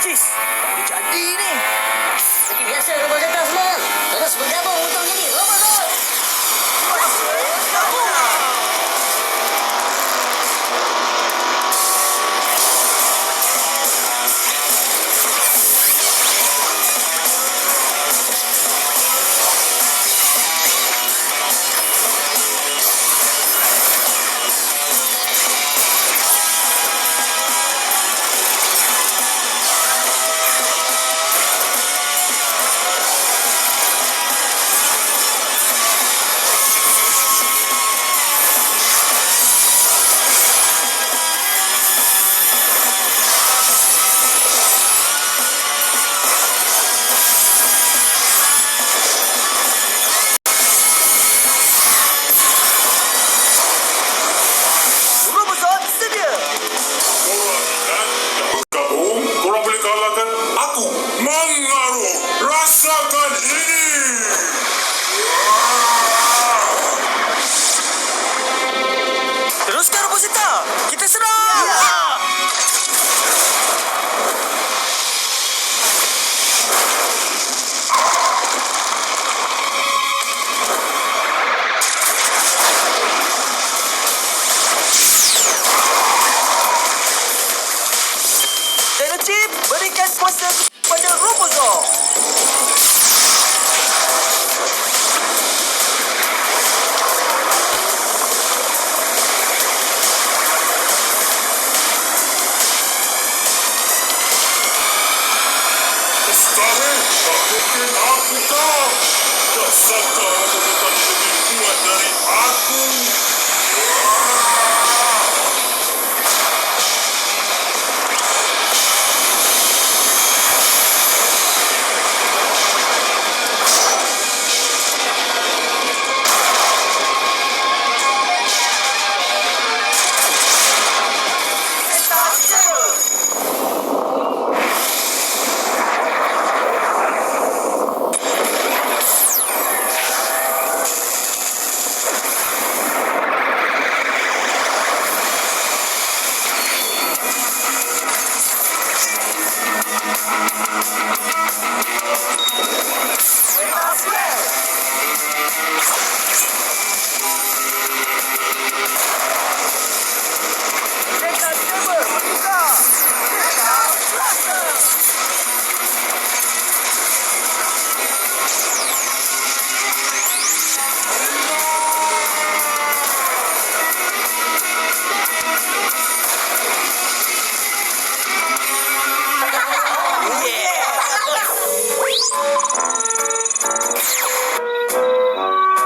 Jis, tak boleh jadi ni. Seperti biasa, Robot Zeta semua terus bergabung untuk menjadi Robot Zod. Robot Zod sedia. Gabung, korang boleh kalahkan aku. Mengaruh, rasakan ini. Teruskan Robot Zeta. Kita serang. Chip, berikan kuasa kepada Robot Zod. Mustahil, tak mungkin aku kau. Dasarkah robotan lebih kuat dari aku?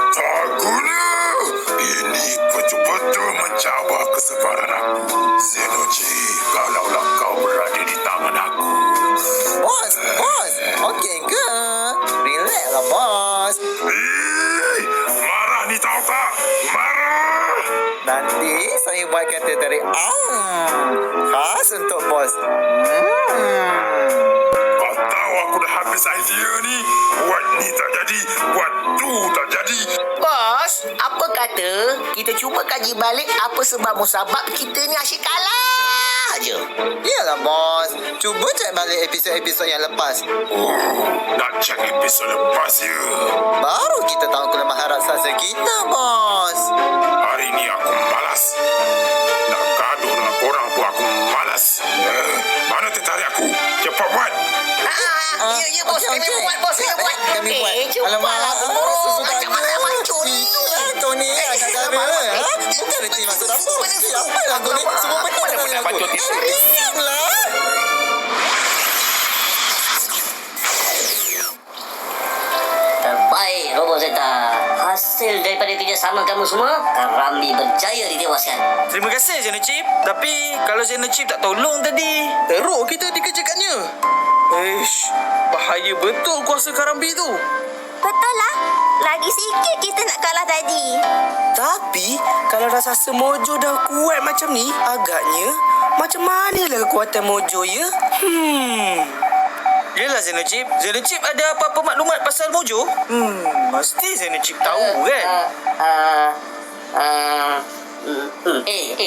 Tak guna. Ini betul-betul mencabar kesabaran aku. Zenoji, kalaulah kau berada di tangan aku. Bos, okey ke? Relax lah, bos. Marah ni tahu tak? Marah. Nanti saya buat kata tarik khas untuk bos. Kau tahu aku dah habis idea ni. Buat ni tak jadi, buat tu tak jadi. Bos, apa kata kita cuba kaji balik apa sebab musabab kita ni asyik kalah je. Iyalah, bos. Cuba cek balik episod-episod yang lepas. Nak cek episod lepas ya. Baru kita tahu kelemahan raksasa kita, bos. Hari ni aku malas. Nak gaduh dengan korang pun aku malas. Mana tertarik aku? Cepat buat. Ya bos, okey, kami okey. buat bos, kami buat. Kami buat. Cepatlah bos. Macam mana macam ni? Kau ni agak gara. Bukan reti masuk dapur. Apa lah kau ni? Semua benda Mana dalam pernah aku. bacot itu? Diamlah. Terbaik Robot Zeta. Hasil daripada kerjasama kamu semua, Karambi berjaya ditewaskan. Terima kasih Zeno Chip. Tapi kalau Zeno Chip tak tolong tadi. Teruk kita dikerjakannya. Bahaya betul kuasa Karambi tu. Betul lah. Lagi sikit kita nak kalah tadi. Tapi kalau raksasa Mojo dah kuat macam ni, agaknya macam manalah kekuatan Mojo ya? Yelah Zeno Chip. Zeno Chip ada apa-apa maklumat pasal Mojo? Mesti Zeno Chip tahu kan?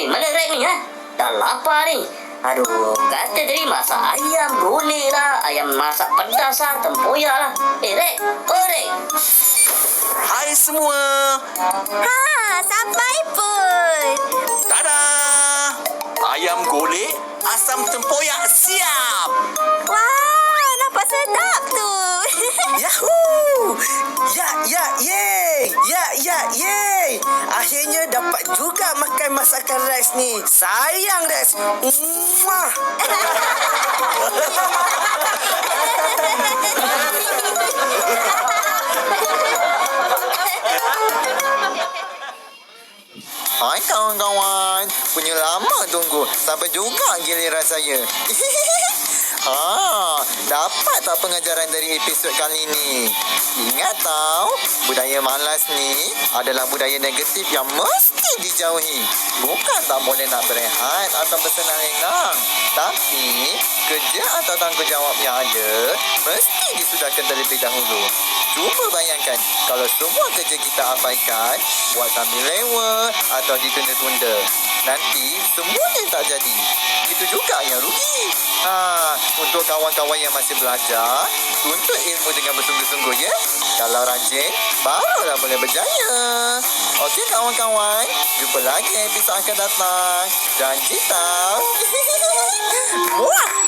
Mana Rek ni ha? Dah lapar ni. Aduh, kata tadi masak ayam golek lah, ayam masak pedas lah, tempoyak lah. Rek, Rek. Hai semua. Ha, sampai pun. Tada! Ayam golek, asam tempoyak siap. Wah, nampak sedap tu. Yahoo! Yay! Akhirnya dapat juga makan masakan Rex ni. Sayang Rex. Mwah. Hai kawan-kawan. Punya lama tunggu. Sampai juga giliran saya. Dapat tak pengajaran dari episod kali ni? Ingat tau, budaya malas ni adalah budaya negatif yang mesti dijauhi. Bukan tak boleh nak berehat atau bersenang-senang, tapi kerja atau tanggungjawab yang ada mesti disudahkan terlebih dahulu. Cuba bayangkan kalau semua kerja kita abaikan, buat sambil lewa atau ditunda-tunda. Nanti semuanya tak jadi. Itu juga yang rugi. Untuk kawan-kawan yang masih belajar, tuntut ilmu dengan bersungguh-sungguh ya. Kalau rajin, barulah boleh berjaya. Okey kawan-kawan, jumpa lagi episod akan datang. Janji tau. Muah.